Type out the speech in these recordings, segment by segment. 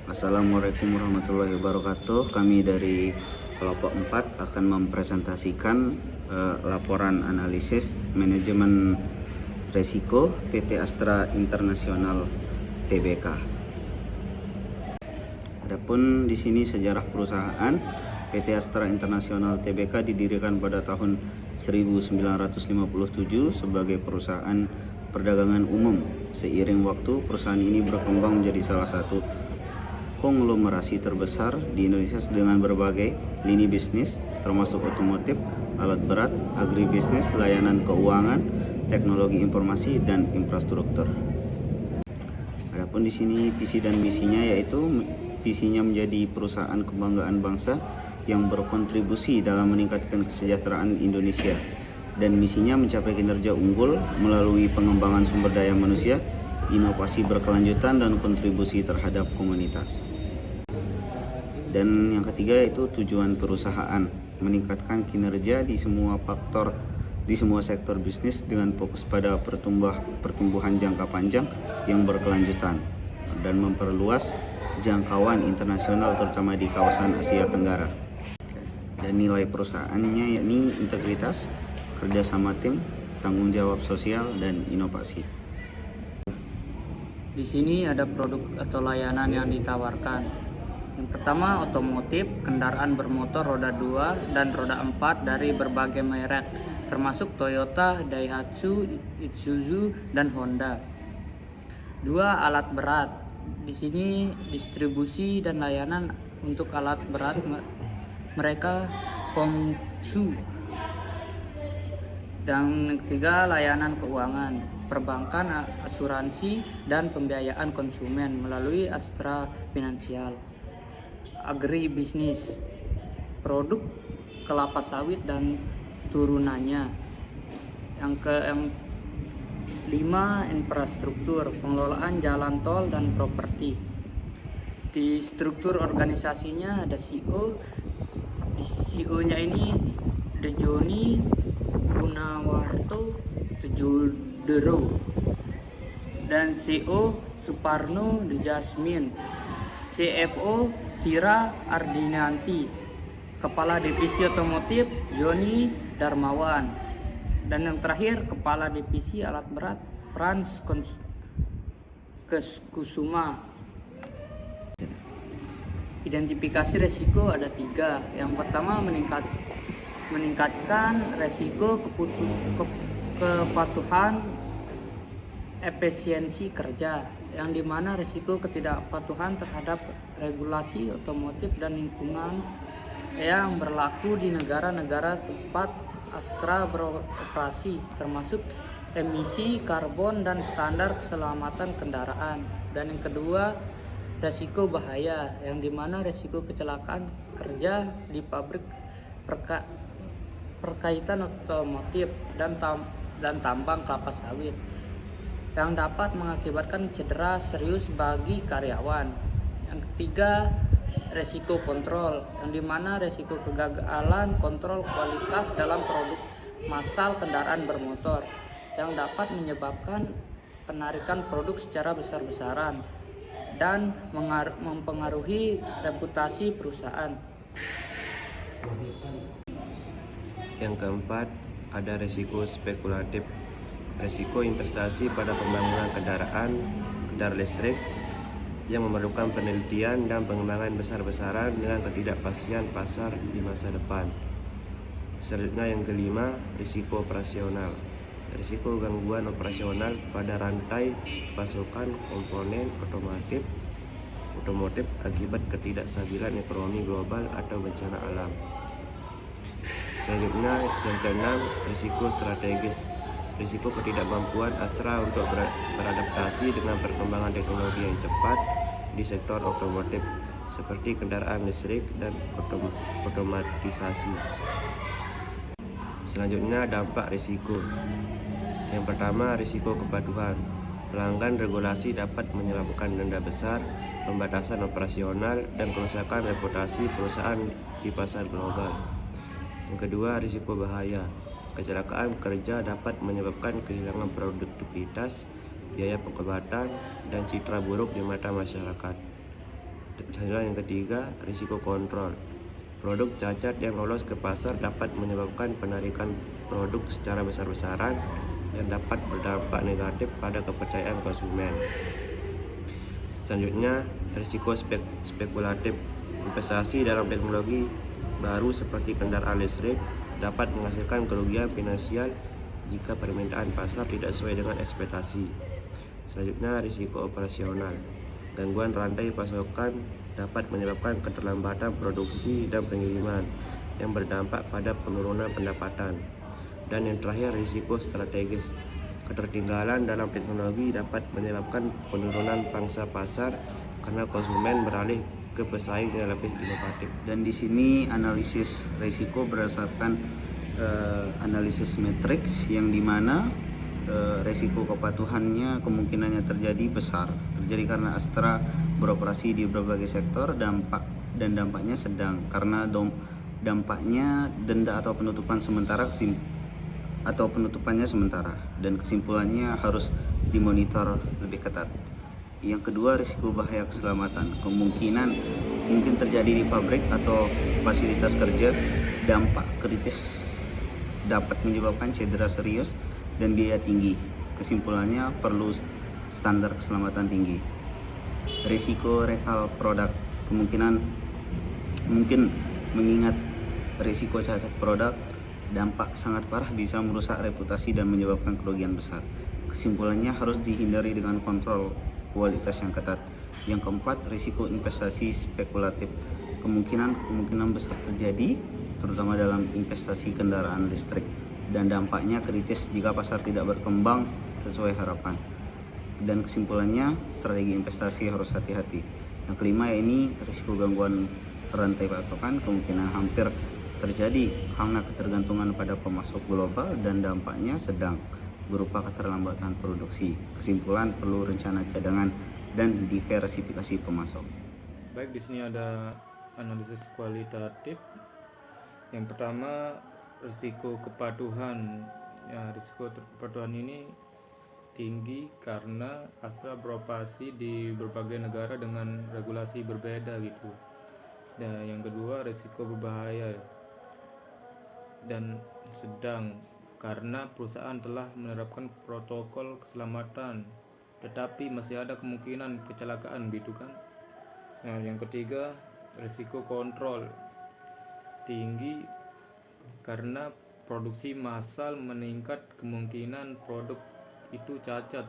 Assalamualaikum warahmatullahi wabarakatuh. Kami dari kelompok 4 akan mempresentasikan laporan analisis manajemen resiko PT Astra International Tbk. Adapun di sini sejarah perusahaan, PT Astra International Tbk didirikan pada tahun 1957 sebagai perusahaan perdagangan umum. Seiring waktu, perusahaan ini berkembang menjadi salah satu konglomerasi terbesar di Indonesia dengan berbagai lini bisnis, termasuk otomotif, alat berat, agribisnis, layanan keuangan, teknologi informasi, dan infrastruktur. Adapun di sini visi dan misinya, yaitu visinya menjadi perusahaan kebanggaan bangsa yang berkontribusi dalam meningkatkan kesejahteraan Indonesia, dan misinya mencapai kinerja unggul melalui pengembangan sumber daya manusia, inovasi berkelanjutan, dan kontribusi terhadap komunitas. Dan yang ketiga yaitu tujuan perusahaan, meningkatkan kinerja di semua sektor bisnis dengan fokus pada pertumbuhan jangka panjang yang berkelanjutan dan memperluas jangkauan internasional terutama di kawasan Asia Tenggara. Dan nilai perusahaannya yakni integritas, kerjasama tim, tanggung jawab sosial, dan inovasi. Di sini ada produk atau layanan yang ditawarkan. Yang pertama, otomotif, kendaraan bermotor roda 2 dan roda 4 dari berbagai merek, termasuk Toyota, Daihatsu, Isuzu, dan Honda. 2. Alat berat. Di sini distribusi dan layanan untuk alat berat mereka Hongsu. Dan ketiga, layanan keuangan, perbankan, asuransi, dan pembiayaan konsumen melalui Astra Finansial. Agribisnis, produk kelapa sawit dan turunannya. Yang kelima, infrastruktur, pengelolaan jalan tol dan properti. Di struktur organisasinya ada CEO. Di CEO-nya ini Dejoni Gunawarto Tejudero, dan CEO Suparno Dejasmin, CFO Tira Ardinanti, Kepala Divisi Otomotif Joni Darmawan, dan yang terakhir Kepala Divisi Alat Berat Frans Kusuma. Identifikasi resiko ada 3. Yang pertama, meningkatkan resiko kepatuhan efisiensi kerja, yang dimana risiko ketidakpatuhan terhadap regulasi otomotif dan lingkungan yang berlaku di negara-negara tempat Astra beroperasi, termasuk emisi karbon dan standar keselamatan kendaraan. Dan yang kedua, risiko bahaya, yang dimana risiko kecelakaan kerja di pabrik perkaitan otomotif dan tambang kelapa sawit, yang dapat mengakibatkan cedera serius bagi karyawan. Yang ketiga, resiko kontrol, yang dimana resiko kegagalan kontrol kualitas dalam produk massal kendaraan bermotor, yang dapat menyebabkan penarikan produk secara besar-besaran dan mempengaruhi reputasi perusahaan. Yang keempat, ada resiko spekulatif, resiko investasi pada pembangunan kendaraan listrik yang memerlukan penelitian dan pengembangan besar-besaran dengan ketidakpastian pasar di masa depan. Selanjutnya yang kelima, risiko operasional, risiko gangguan operasional pada rantai pasokan komponen otomotif akibat ketidakstabilan ekonomi global atau bencana alam. Selanjutnya yang keenam, risiko strategis, risiko ketidakmampuan Astra untuk beradaptasi dengan perkembangan teknologi yang cepat di sektor otomotif seperti kendaraan listrik dan otomatisasi. Selanjutnya dampak risiko. Yang pertama, risiko kepatuhan. Pelanggan regulasi dapat menyebabkan denda besar, pembatasan operasional, dan kerusakan reputasi perusahaan di pasar global. Yang kedua, risiko bahaya. Kecelakaan kerja dapat menyebabkan kehilangan produktivitas, biaya pengobatan, dan citra buruk di mata masyarakat. Selanjutnya yang ketiga, risiko kontrol. Produk cacat yang lolos ke pasar dapat menyebabkan penarikan produk secara besar-besaran yang dapat berdampak negatif pada kepercayaan konsumen. Selanjutnya, risiko spekulatif. Investasi dalam teknologi baru seperti kendaraan listrik dapat menghasilkan kerugian finansial jika permintaan pasar tidak sesuai dengan ekspektasi. Selanjutnya, risiko operasional. Gangguan rantai pasokan dapat menyebabkan keterlambatan produksi dan pengiriman yang berdampak pada penurunan pendapatan. Dan yang terakhir, risiko strategis. Ketertinggalan dalam teknologi dapat menyebabkan penurunan pangsa pasar karena konsumen beralih ke pesaing yang lebih inovatif. Dan di sini analisis risiko berdasarkan analisis matriks yang dimana resiko kepatuhannya kemungkinannya terjadi besar, terjadi karena Astra beroperasi di berbagai sektor, dampaknya sedang karena dampaknya denda atau penutupannya sementara, dan kesimpulannya harus dimonitor lebih ketat. Yang kedua, risiko bahaya keselamatan. Mungkin terjadi di pabrik atau fasilitas kerja. Dampak kritis dapat menyebabkan cedera serius dan biaya tinggi. Kesimpulannya perlu standar keselamatan tinggi. Risiko recall produk. Mungkin mengingat risiko cacat produk, dampak sangat parah bisa merusak reputasi dan menyebabkan kerugian besar. Kesimpulannya harus dihindari dengan kontrol kualitas yang ketat. Yang keempat, risiko investasi spekulatif. Kemungkinan besar terjadi terutama dalam investasi kendaraan listrik, dan dampaknya kritis jika pasar tidak berkembang sesuai harapan. Dan kesimpulannya, strategi investasi harus hati-hati. Yang kelima, ini risiko gangguan rantai pasokan. Kemungkinan hampir terjadi karena ketergantungan pada pemasok global dan dampaknya sedang berupa keterlambatan produksi. Kesimpulan, perlu rencana cadangan dan diversifikasi pemasok. Baik, di sini ada analisis kualitatif. Yang pertama, risiko kepatuhan. Ya, risiko kepatuhan ini tinggi karena Astra beroperasi di berbagai negara dengan regulasi berbeda gitu. Dan yang kedua, risiko berbahaya dan sedang karena perusahaan telah menerapkan protokol keselamatan, tetapi masih ada kemungkinan kecelakaan gitu kan. Nah, yang ketiga, risiko kontrol tinggi karena produksi massal meningkat, kemungkinan produk itu cacat.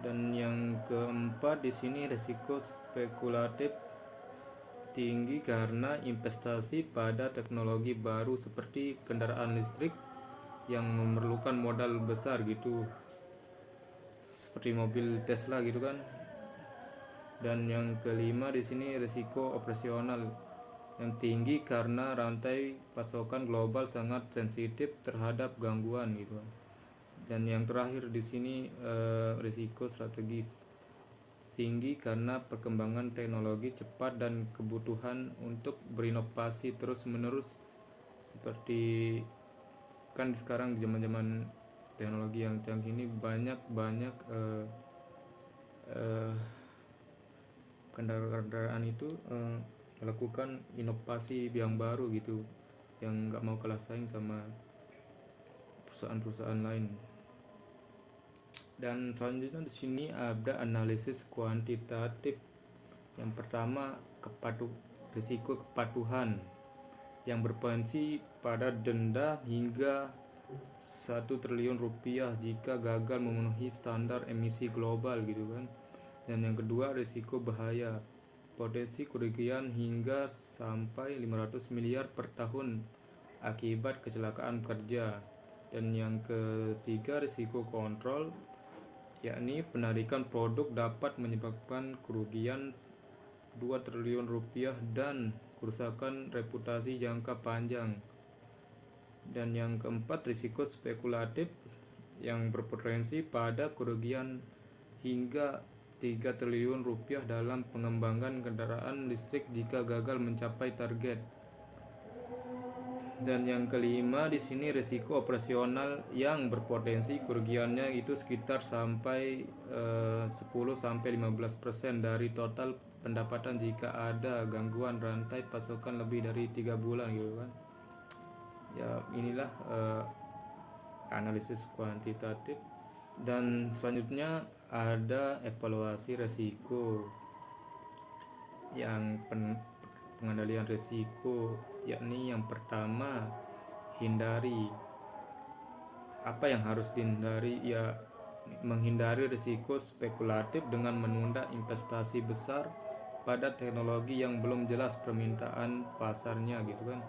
Dan yang keempat, di sini risiko spekulatif tinggi karena investasi pada teknologi baru seperti kendaraan listrik yang memerlukan modal besar gitu, seperti mobil Tesla gitu kan. Dan yang kelima, di sini risiko operasional yang tinggi karena rantai pasokan global sangat sensitif terhadap gangguan gitu. Dan yang terakhir di sini risiko strategis tinggi karena perkembangan teknologi cepat dan kebutuhan untuk berinovasi terus-menerus, seperti kan sekarang di zaman-zaman teknologi yang canggih ini banyak kendaraan itu melakukan inovasi yang baru gitu, yang nggak mau kalah saing sama perusahaan-perusahaan lain. Dan selanjutnya di sini ada analisis kuantitatif. Yang pertama, risiko kepatuhan yang berpotensi pada denda hingga 1 triliun rupiah jika gagal memenuhi standar emisi global gitu kan. Dan yang kedua, risiko bahaya, potensi kerugian hingga sampai 500 miliar per tahun akibat kecelakaan kerja. Dan yang ketiga, risiko kontrol, yakni penarikan produk dapat menyebabkan kerugian 2 triliun rupiah dan kerusakan reputasi jangka panjang. Dan yang keempat, risiko spekulatif yang berpotensi pada kerugian hingga 3 triliun rupiah dalam pengembangan kendaraan listrik jika gagal mencapai target. Dan yang kelima di sini risiko operasional yang berpotensi kerugiannya itu sekitar sampai 10-15% dari total pendapatan jika ada gangguan rantai pasokan lebih dari 3 bulan gitu kan. Ya inilah analisis kuantitatif. Dan selanjutnya ada evaluasi risiko. Yang pengendalian risiko, yakni yang pertama hindari. Apa yang harus dihindari? Ya menghindari risiko spekulatif dengan menunda investasi besar pada teknologi yang belum jelas permintaan pasarnya gitu kan.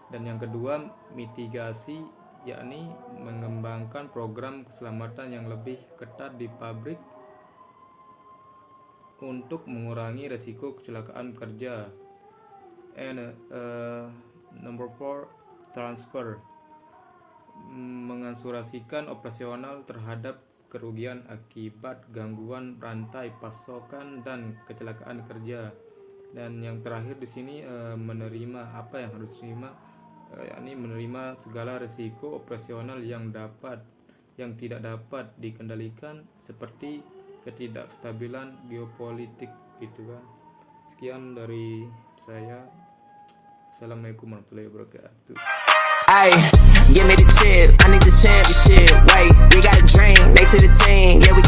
Dan yang kedua mitigasi, yakni mengembangkan program keselamatan yang lebih ketat di pabrik untuk mengurangi risiko kecelakaan kerja. And number 4, transfer, mengasurasikan operasional terhadap kerugian akibat gangguan rantai pasokan dan kecelakaan kerja. Dan yang terakhir di sini menerima. Apa yang harus diterima? Yakni menerima segala risiko operasional yang tidak dapat dikendalikan seperti ketidakstabilan geopolitik gitu kan. Sekian dari saya. Assalamualaikum warahmatullahi wabarakatuh. Ay, give me the tip, I need the championship. Wait, we got a dream, next to the team. Yeah,